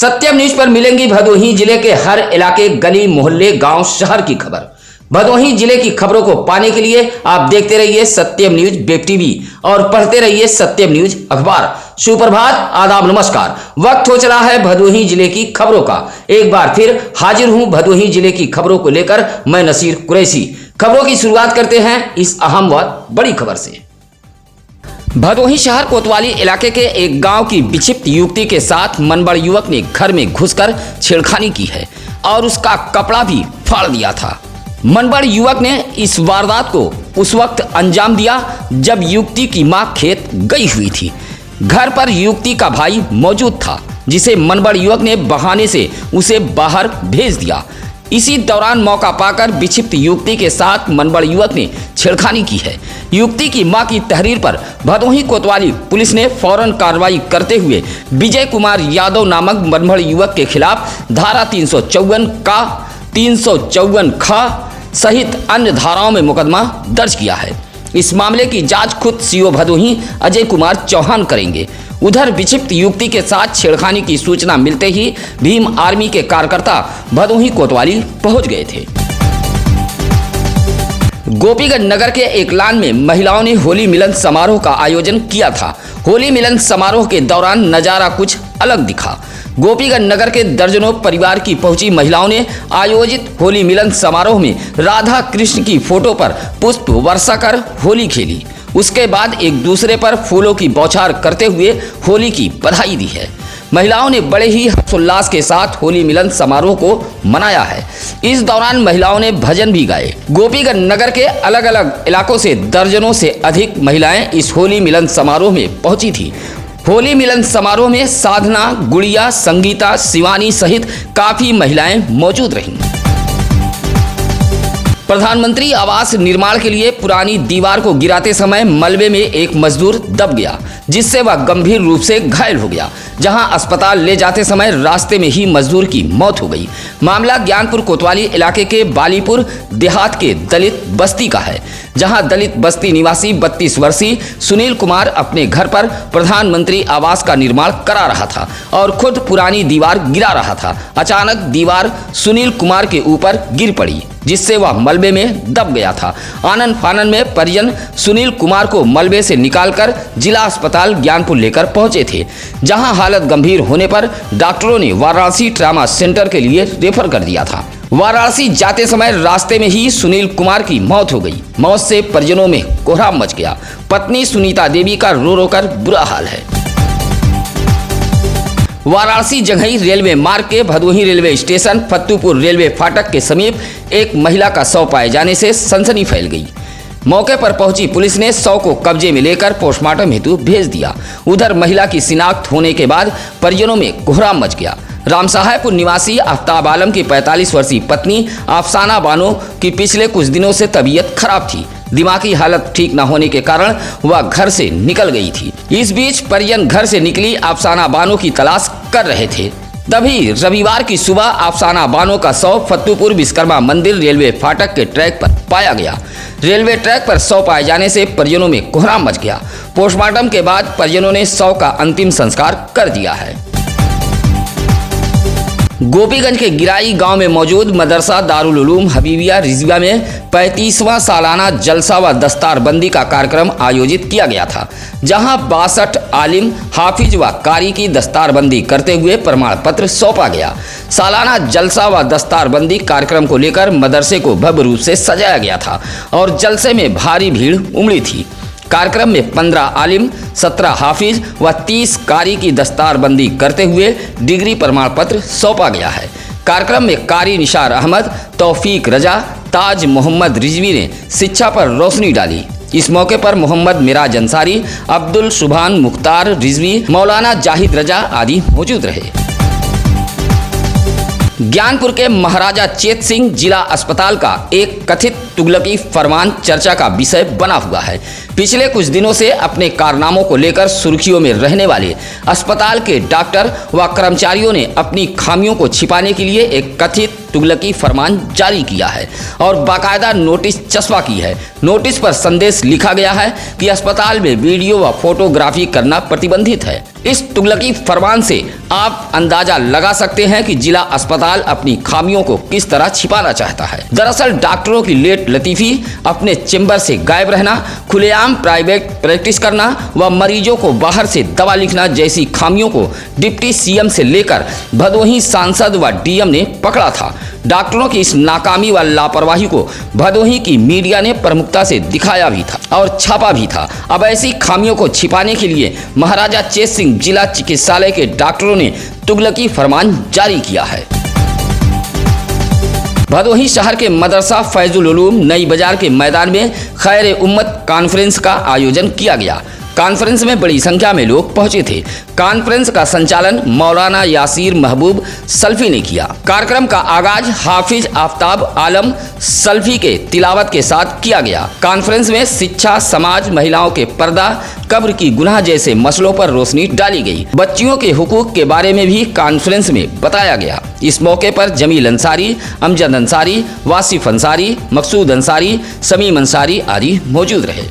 सत्यम news पर मिलेंगी भदोही जिले के हर इलाके, गली मोहल्ले, गांव, शहर की खबर। भदोही जिले की खबरों को पाने के लिए आप देखते रहिए सत्यम न्यूज वेब टीवी और पढ़ते रहिए सत्यम न्यूज अखबार। सुप्रभात, आदाब, नमस्कार। वक्त हो चला है भदोही जिले की खबरों का। एक बार फिर हाजिर हूं भदोही जिले की खबरों को लेकर मैं नसीर कुरैशी। खबरों की शुरुआत करते हैं इस अहम व बड़ी खबर से। भदोही शहर कोतवाली इलाके के एक गांव की विक्षिप्त युवती के साथ मनबड़ युवक ने घर में घुसकर छेड़खानी की है और उसका कपड़ा भी फाड़ दिया था। मनबड़ युवक ने इस वारदात को उस वक्त अंजाम दिया जब युवती की मां खेत गई हुई थी। घर पर युवती का भाई मौजूद था जिसे मनबड़ युवक ने बहाने से उसे बाहर भेज दिया। इसी दौरान मौका पाकर विक्षिप्त युवती के साथ मनबड़ युवक ने छेड़खानी की है। युवती की मां की तहरीर पर भदोही कोतवाली पुलिस ने फौरन कार्रवाई करते हुए विजय कुमार यादव नामक मनबड़ युवक के खिलाफ धारा 354 का 354 खा सहित अन्य धाराओं में मुकदमा दर्ज किया है। इस मामले की जांच खुद सीओ भदोही अजय कुमार चौहान करेंगे। उधर विक्षिप्त युवती के साथ छेड़खानी की सूचना मिलते ही भीम आर्मी के कार्यकर्ता भदोही कोतवाली पहुंच गए थे। गोपीगंज नगर के एक लान में महिलाओं ने होली मिलन समारोह का आयोजन किया था। होली मिलन समारोह के दौरान नजारा कुछ अलग दिखा। गोपीगंज नगर के दर्जनों परिवार की पहुंची महिलाओं ने आयोजित होली मिलन समारोह में राधा कृष्ण की फोटो पर पुष्प वर्षा कर होली खेली। उसके बाद एक दूसरे पर फूलों की बौछार करते हुए होली की बधाई दी है। महिलाओं ने बड़े ही हर्षोल्लास के साथ होली मिलन समारोह को मनाया है। इस दौरान महिलाओं ने भजन भी गाए। गोपीगंज नगर के अलग अलग इलाकों से दर्जनों से अधिक महिलाएं इस होली मिलन समारोह में पहुंची थी। होली मिलन समारोह में साधना, गुड़िया, संगीता, शिवानी सहित काफी महिलाएं मौजूद रहीं। प्रधानमंत्री आवास निर्माण के लिए पुरानी दीवार को गिराते समय मलबे में एक मजदूर दब गया जिससे वह गंभीर रूप से घायल हो गया। जहां अस्पताल ले जाते समय रास्ते में ही मजदूर की मौत हो गई। मामला ज्ञानपुर कोतवाली इलाके के बालीपुर देहात के दलित बस्ती का है, जहां दलित बस्ती निवासी 32 वर्षीय सुनील कुमार अपने घर पर प्रधानमंत्री आवास का निर्माण करा रहा था और खुद पुरानी दीवार गिरा रहा था। अचानक दीवार सुनील कुमार के ऊपर गिर पड़ी जिससे वह मलबे में दब गया था। आनन फानन में परिजन सुनील कुमार को मलबे से निकालकर जिला अस्पताल ज्ञानपुर लेकर पहुंचे थे, जहां हालत गंभीर होने पर डॉक्टरों ने वाराणसी ट्रामा सेंटर के लिए रेफर कर दिया था। वाराणसी जाते समय रास्ते में ही सुनील कुमार की मौत हो गई। मौत से परिजनों में कोहराम मच गया। पत्नी सुनीता देवी का रो रो कर बुरा हाल है। वाराणसी जंघई रेलवे मार्ग के Bhadohi railway station Fattupur railway फाटक के समीप एक महिला का शव पाए जाने से सनसनी फैल गई। मौके पर पहुंची पुलिस ने शव को कब्जे में लेकर पोस्टमार्टम हेतु भेज दिया। उधर महिला की शिनाख्त होने के बाद परिजनों में कोहराम मच गया। रामसाहेबपुर निवासी आफ्ताब आलम की 45 वर्षीय पत्नी अफसाना बानो की पिछले कुछ दिनों से तबीयत खराब थी। दिमागी हालत ठीक न होने के कारण वह घर से निकल गई थी। इस बीच परिजन घर से निकली अफसाना बानो की तलाश कर रहे थे। तभी रविवार की सुबह अफसाना बानो का शव फत्तूपुर विश्वकर्मा मंदिर रेलवे फाटक के ट्रैक पर पाया गया। रेलवे ट्रैक पर शव पाए जाने से परिजनों में कोहराम मच गया। पोस्टमार्टम के बाद परिजनों ने शव का अंतिम संस्कार कर दिया है। गोपीगंज के गिराई गांव में मौजूद मदरसा दारुल उलूम हबीबिया रिजविया में 35वां सालाना जलसा व दस्तारबंदी का कार्यक्रम आयोजित किया गया था, जहां 62 आलिम, हाफिज व कारी की दस्तारबंदी करते हुए प्रमाण पत्र सौंपा गया। सालाना जलसा व दस्तारबंदी कार्यक्रम को लेकर मदरसे को भव्य रूप से सजाया गया था और जलसे में भारी भीड़ उमड़ी थी। कार्यक्रम में 15 आलिम, 17 हाफिज व 30 कारी की दस्तारबंदी करते हुए डिग्री प्रमाण पत्र सौंपा गया है। कार्यक्रम में कारी निशार अहमद, तौफीक रजा, ताज मोहम्मद रिजवी ने शिक्षा पर रोशनी डाली। इस मौके पर मोहम्मद मिराज अंसारी, अब्दुल सुभान मुख्तार रिजवी, मौलाना जाहिद रजा आदि मौजूद रहे। ज्ञानपुर के महाराजा चेत सिंह जिला अस्पताल का एक कथित तुगलकी फरमान चर्चा का विषय बना हुआ है। पिछले कुछ दिनों से अपने कारनामों को लेकर सुर्खियों में रहने वाले अस्पताल के डॉक्टर व कर्मचारियों ने अपनी खामियों को छिपाने के लिए एक कथित तुगलकी फरमान जारी किया है और बाकायदा नोटिस चस्पा की है। नोटिस पर संदेश लिखा गया है कि अस्पताल में वीडियो व फोटोग्राफी करना प्रतिबंधित है। इस तुगलकी फरमान से आप अंदाजा लगा सकते हैं कि जिला अस्पताल अपनी खामियों को किस तरह छिपाना चाहता है। दरअसल डॉक्टरों की लेट लतीफी, अपने चेंबर से गायब रहना, खुलेआम प्राइवेट प्रैक्टिस करना व मरीजों को बाहर से दवा लिखना जैसी खामियों को डिप्टी सीएम से लेकर भदोही सांसद व डीएम ने पकड़ा था। डॉक्टरों की इस नाकामी व लापरवाही को भदोही की मीडिया ने प्रमुखता से दिखाया भी था और छापा भी था। अब ऐसी खामियों को छिपाने के लिए महाराजा चेत सिंह जिला चिकित्सालय के डॉक्टरों ने तुगलकी फरमान जारी किया है। भदोही शहर के मदरसा फैजुल उलूम नई बाजार के मैदान में खैर उम्मत कॉन्फ्रेंस का आयोजन किया गया। कॉन्फ्रेंस में बड़ी संख्या में लोग पहुंचे थे। कॉन्फ्रेंस का संचालन मौलाना यासीर महबूब सल्फी ने किया। कार्यक्रम का आगाज हाफिज आफ्ताब आलम सल्फी के तिलावत के साथ किया गया। कॉन्फ्रेंस में शिक्षा, समाज, महिलाओं के पर्दा, कब्र की गुनाह जैसे मसलों पर रोशनी डाली गई। बच्चियों के हुकूक के बारे में भी कॉन्फ्रेंस में बताया गया। इस मौके पर जमील अंसारी, अमजद अंसारी, वासिफ अंसारी, मकसूद अंसारी, समीम अंसारी आदि मौजूद रहे।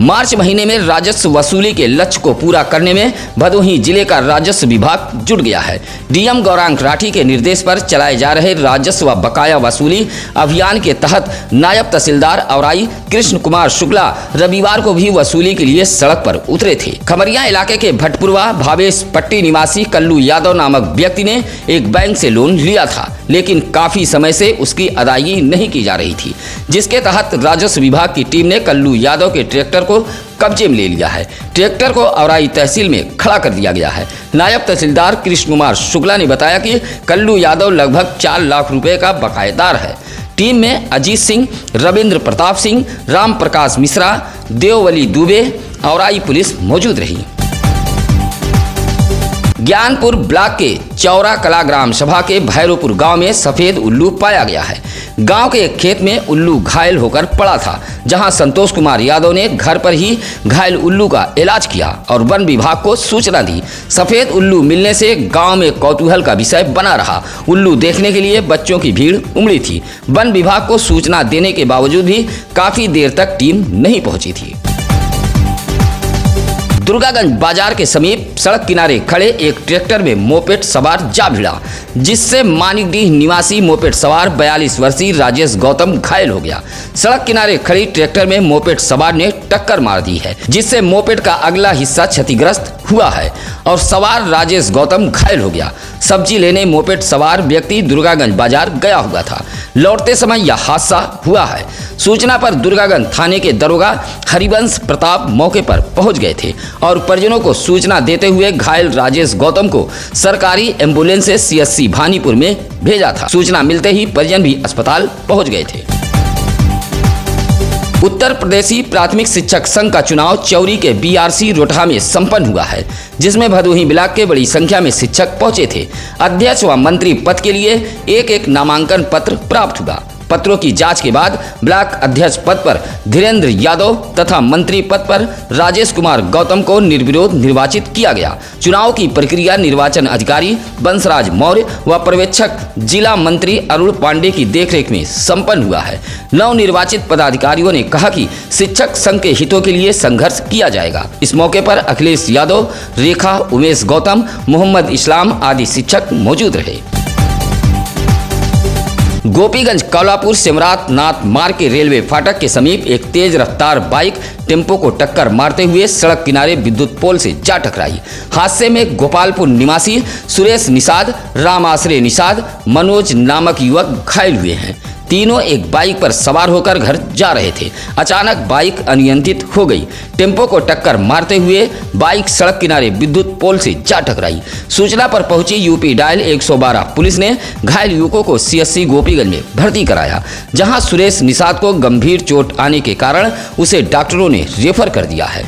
मार्च महीने में राजस्व वसूली के लक्ष्य को पूरा करने में भदोही जिले का राजस्व विभाग जुट गया है। डीएम गौरांग राठी के निर्देश पर चलाए जा रहे राजस्व व बकाया वसूली अभियान के तहत नायब तहसीलदार औराई कृष्ण कुमार शुक्ला रविवार को भी वसूली के लिए सड़क पर उतरे थे। खमरिया इलाके के भटपुरवा भावेश पट्टी निवासी कल्लू यादव नामक व्यक्ति ने एक बैंक से लोन लिया था, लेकिन काफी समय से उसकी अदायगी नहीं की जा रही थी, जिसके तहत राजस्व विभाग की टीम ने कल्लू यादव के ट्रैक्टर को कब्जे में ले लिया है। ट्रैक्टर को औराई तहसील में खड़ा कर दिया गया है। नायब तहसीलदार कृष्ण कुमार शुक्ला ने बताया कि कल्लू यादव लगभग 4 लाख रुपए का बकायेदार है। टीम में अजीत सिंह, रविंद्र प्रताप सिंह, राम प्रकाश मिश्रा, देववली दुबे, औराई पुलिस मौजूद रही। ज्ञानपुर ब्लॉक के चौरा कला ग्राम सभा के भैरोपुर गांव में सफेद उल्लू पाया गया है। गांव के एक खेत में उल्लू घायल होकर पड़ा था, जहां संतोष कुमार यादव ने घर पर ही घायल उल्लू का इलाज किया और वन विभाग को सूचना दी। सफेद उल्लू मिलने से गांव में कौतूहल का विषय बना रहा। उल्लू देखने के लिए बच्चों की भीड़ उमड़ी थी। वन विभाग को सूचना देने के बावजूद भी काफी देर तक टीम नहीं पहुंची थी। दुर्गागंज बाजार के समीप सड़क किनारे खड़े एक ट्रैक्टर में मोपेड सवार जा भिड़ा, जिससे मानिकडीह निवासी मोपेड सवार 42 वर्षीय राजेश गौतम घायल हो गया। सड़क किनारे खड़ी ट्रैक्टर में मोपेड सवार ने टक्कर मार दी है, जिससे मोपेड का अगला हिस्सा क्षतिग्रस्त हुआ है और सवार राजेश गौतम घायल हो गया। सब्जी लेने मोपेड सवार व्यक्ति दुर्गागंज बाजार गया हुआ था। लौटते समय यह हादसा हुआ है। सूचना पर दुर्गागंज थाने के दरोगा हरिवंश प्रताप मौके पर पहुंच गए थे और परिजनों को सूचना देते हुए घायल राजेश गौतम को सरकारी एम्बुलेंस से सीएससी भानीपुर में भेजा था। सूचना मिलते ही परिजन भी अस्पताल पहुंच गए थे। उत्तर प्रदेशी प्राथमिक शिक्षक संघ का चुनाव चौरी के बीआरसी रोटहा में संपन्न हुआ है, जिसमें भदोही ब्लॉक के बड़ी संख्या में शिक्षक पहुंचे थे। अध्यक्ष व मंत्री पद के लिए एक नामांकन पत्र प्राप्त हुआ। पत्रों की जांच के बाद ब्लॉक अध्यक्ष पद पर धीरेन्द्र यादव तथा मंत्री पद पर राजेश कुमार गौतम को निर्विरोध निर्वाचित किया गया। चुनाव की प्रक्रिया निर्वाचन अधिकारी बंसराज मौर्य व पर्यवेक्षक जिला मंत्री अरुण पांडे की देखरेख में संपन्न हुआ है। नवनिर्वाचित पदाधिकारियों ने कहा कि शिक्षक संघ के हितों के लिए संघर्ष किया जाएगा। इस मौके पर अखिलेश यादव, रेखा, उमेश गौतम, मोहम्मद इस्लाम आदि शिक्षक मौजूद रहे। गोपीगंज कौलापुर सिमरात नाथ मार्ग के रेलवे फाटक के समीप एक तेज रफ्तार बाइक टेम्पो को टक्कर मारते हुए सड़क किनारे विद्युत पोल से जा टकराई। हादसे में गोपालपुर निवासी सुरेश निषाद, राम आश्रय निषाद, मनोज नामक युवक घायल हुए हैं। तीनों एक बाइक पर सवार होकर घर जा रहे थे। अचानक बाइक अनियंत्रित हो गई। टेम्पो को टक्कर मारते हुए बाइक सड़क किनारे विद्युत पोल से जा टकराई। सूचना पर पहुंची यूपी डायल 112 पुलिस ने घायल युवकों को सीएससी गोपीगंज में भर्ती कराया, जहां सुरेश निषाद को गंभीर चोट आने के कारण उसे डॉक्टरों ने रेफर कर दिया है।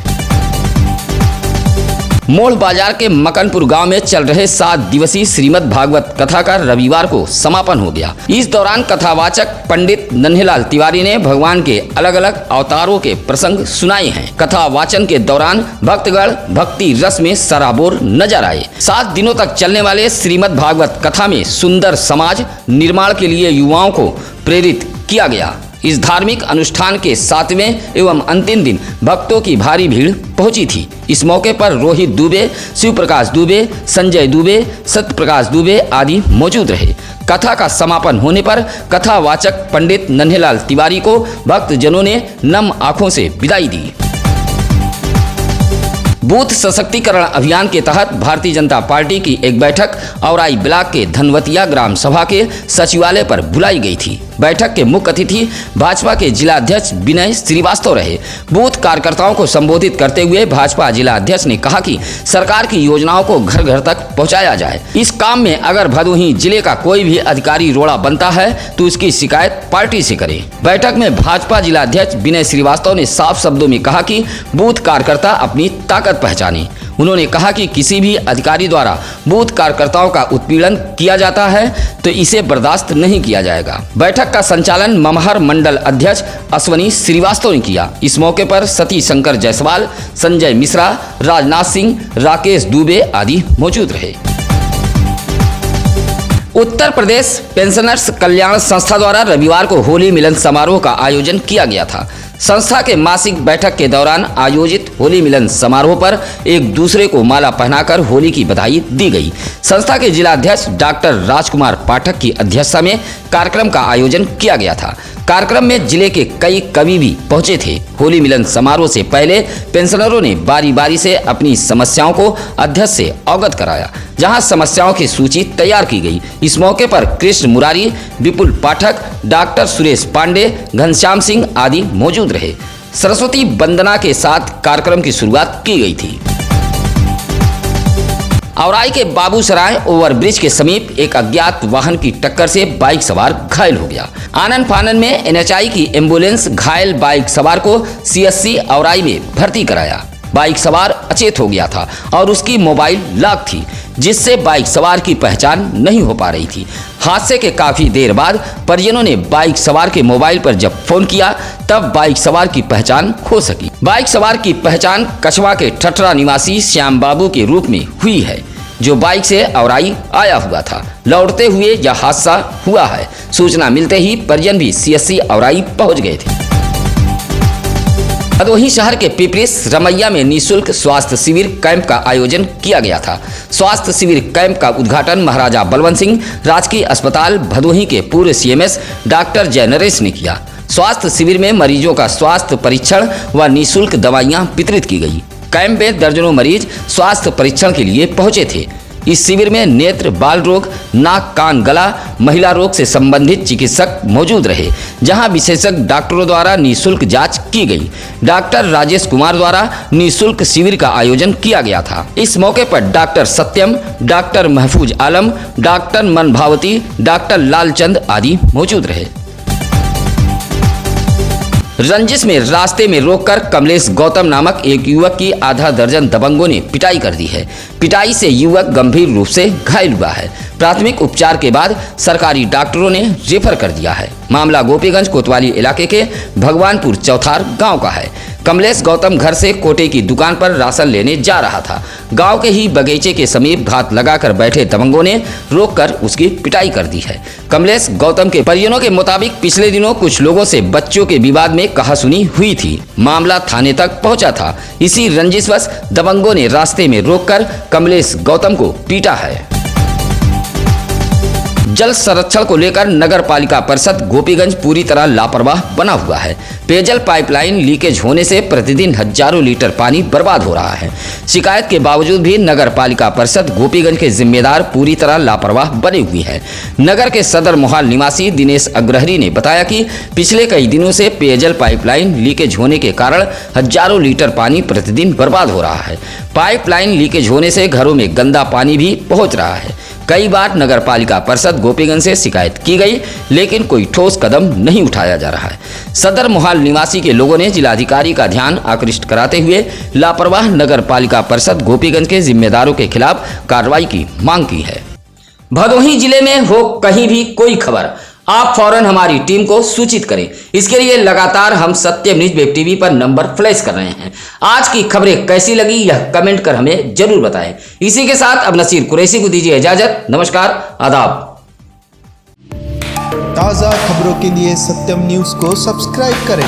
मोड़ बाजार के मकनपुर गांव में चल रहे 7 दिवसीय श्रीमद् भागवत कथा का रविवार को समापन हो गया। इस दौरान कथावाचक पंडित नन्हेलाल तिवारी ने भगवान के अलग अलग अवतारों के प्रसंग सुनाए हैं। कथा वाचन के दौरान भक्तगण भक्ति रस में सराबोर नजर आए। 7 दिनों तक चलने वाले श्रीमद् भागवत कथा में सुंदर समाज निर्माण के लिए युवाओं को प्रेरित किया गया। इस धार्मिक अनुष्ठान के 7वें एवं अंतिम दिन भक्तों की भारी भीड़ पहुंची थी। इस मौके पर रोहित दुबे, शिव प्रकाश दुबे, संजय दुबे, सत्य प्रकाश दुबे आदि मौजूद रहे। कथा का समापन होने पर कथावाचक पंडित नन्हेलाल तिवारी को भक्तजनों ने नम आंखों से विदाई दी। बूथ सशक्तिकरण अभियान के तहत भारतीय जनता पार्टी की एक बैठक औराई ब्लॉक के धनवतिया ग्राम सभा के सचिवालय पर बुलाई गई थी। बैठक के मुख्य अतिथि भाजपा के जिला अध्यक्ष विनय श्रीवास्तव रहे। बूथ कार्यकर्ताओं को संबोधित करते हुए भाजपा जिला अध्यक्ष ने कहा कि सरकार की योजनाओं को घर घर तक पहुंचाया जाए। इस काम में अगर भदोही जिले का कोई भी अधिकारी रोड़ा बनता है तो उसकी शिकायत पार्टी से करे। बैठक में भाजपा जिला अध्यक्ष विनय श्रीवास्तव ने साफ शब्दों में कहा कि बूथ कार्यकर्ता अपनी ताकत पहचाने। उन्होंने कहा कि किसी भी अधिकारी द्वारा बूथ कार्यकर्ताओं का उत्पीड़न किया जाता है तो इसे बर्दाश्त नहीं किया जाएगा। बैठक का संचालन ममहर मंडल अध्यक्ष अश्वनी श्रीवास्तव ने किया। इस मौके पर सतीश शंकर जायसवाल, संजय मिश्रा, राजनाथ सिंह, राकेश दुबे आदि मौजूद रहे। उत्तर प्रदेश पेंशनर्स कल्याण संस्था द्वारा रविवार को होली मिलन समारोह का आयोजन किया गया था। संस्था के मासिक बैठक के दौरान आयोजित होली मिलन समारोह पर एक दूसरे को माला पहनाकर होली की बधाई दी गई। संस्था के जिला अध्यक्ष डॉक्टर राजकुमार पाठक की अध्यक्षता में कार्यक्रम का आयोजन किया गया था। कार्यक्रम में जिले के कई कवि भी पहुंचे थे। होली मिलन समारोह से पहले पेंशनरों ने बारी बारी से अपनी समस्याओं को अध्यक्ष से अवगत कराया, जहां समस्याओं की सूची तैयार की गई। इस मौके पर कृष्ण मुरारी, विपुल पाठक, डॉक्टर सुरेश पांडे, घनश्याम सिंह आदि मौजूद रहे। सरस्वती वंदना के साथ कार्यक्रम की शुरुआत की गई थी। औराई के बाबूसराय ओवरब्रिज के समीप एक अज्ञात वाहन की टक्कर से बाइक सवार घायल हो गया। आनन फानन में एनएचआई की एम्बुलेंस घायल बाइक सवार को सीएससी औराई में भर्ती कराया। बाइक सवार अचेत हो गया था और उसकी मोबाइल लॉक थी, जिससे बाइक सवार की पहचान नहीं हो पा रही थी। हादसे के काफी देर बाद परिजनों ने बाइक सवार के मोबाइल पर जब फोन किया तब बाइक सवार की पहचान हो सकी। बाइक सवार की पहचान कछवा के ठठरा निवासी श्याम बाबू के रूप में हुई है, जो बाइक से औराई आया हुआ था। लौटते हुए यह हादसा हुआ है। सूचना मिलते ही परिजन भी सीएससी औराई पहुंच गए थे। भदोही शहर के पिपरिस रमैया में निःशुल्क स्वास्थ्य शिविर कैंप का आयोजन किया गया था। स्वास्थ्य शिविर कैंप का उद्घाटन महाराजा बलवंत सिंह राजकीय अस्पताल भदोही के पूर्व सीएमएस डॉक्टर जय नरेश ने किया। स्वास्थ्य शिविर में मरीजों का स्वास्थ्य परीक्षण व निःशुल्क दवाइयां वितरित की गई। कैंप में दर्जनों मरीज स्वास्थ्य परीक्षण के लिए पहुंचे थे। इस शिविर में नेत्र, बाल रोग, नाक, कान, गला, महिला रोग से संबंधित चिकित्सक मौजूद रहे, जहां विशेषज्ञ डॉक्टरों द्वारा निःशुल्क जांच की गई। डॉक्टर राजेश कुमार द्वारा निःशुल्क शिविर का आयोजन किया गया था। इस मौके पर डॉक्टर सत्यम, डॉक्टर महफूज आलम, डॉक्टर मनभावती, डॉक्टर लालचंद आदि मौजूद रहे। रंजिश में रास्ते में रोककर कमलेश गौतम नामक एक युवक की आधा दर्जन दबंगों ने पिटाई कर दी है। पिटाई से युवक गंभीर रूप से घायल हुआ है। प्राथमिक उपचार के बाद सरकारी डॉक्टरों ने रेफर कर दिया है। मामला गोपीगंज कोतवाली इलाके के भगवानपुर चौथार गांव का है। कमलेश गौतम घर से कोटे की दुकान पर राशन लेने जा रहा था। गांव के ही बगीचे के समीप घात लगाकर बैठे दबंगों ने रोककर उसकी पिटाई कर दी है। कमलेश गौतम के परिजनों के मुताबिक पिछले दिनों कुछ लोगों से बच्चों के विवाद में कहासुनी हुई थी। मामला थाने तक पहुंचा था। इसी रंजिशवश दबंगों ने रास्ते में रोककर कमलेश गौतम को पीटा है। जल संरक्षण को लेकर नगर पालिका परिषद गोपीगंज पूरी तरह लापरवाह बना हुआ है। पेयजल पाइपलाइन लीकेज होने से प्रतिदिन हजारों लीटर पानी बर्बाद हो रहा है। शिकायत के बावजूद भी नगर पालिका परिषद गोपीगंज के जिम्मेदार पूरी तरह लापरवाह बने हुए हैं। नगर के सदर मोहाल निवासी दिनेश अग्रहरी ने बताया कि पिछले कई दिनों से पेयजल पाइपलाइन लीकेज होने के कारण हजारों लीटर पानी प्रतिदिन बर्बाद हो रहा है। पाइपलाइन लीकेज होने से घरों में गंदा पानी भी पहुंच रहा है। कई बार नगर पालिका परिषद गोपीगंज से शिकायत की गई, लेकिन कोई ठोस कदम नहीं उठाया जा रहा है। सदर मोहाल निवासी के लोगों ने जिलाधिकारी का ध्यान आकृष्ट कराते हुए लापरवाह नगर पालिका परिषद गोपीगंज के जिम्मेदारों के खिलाफ कार्रवाई की मांग की है। भदोही जिले में हो कहीं भी कोई खबर, आप फौरन हमारी टीम को सूचित करें। इसके लिए लगातार हम सत्यम न्यूज वेब टीवी पर नंबर फ्लैश कर रहे हैं। आज की खबरें कैसी लगी यह कमेंट कर हमें जरूर बताएं। इसी के साथ अब नसीर कुरैशी को दीजिए इजाजत। नमस्कार, आदाब। ताज़ा खबरों के लिए सत्यम न्यूज़ को सब्सक्राइब करें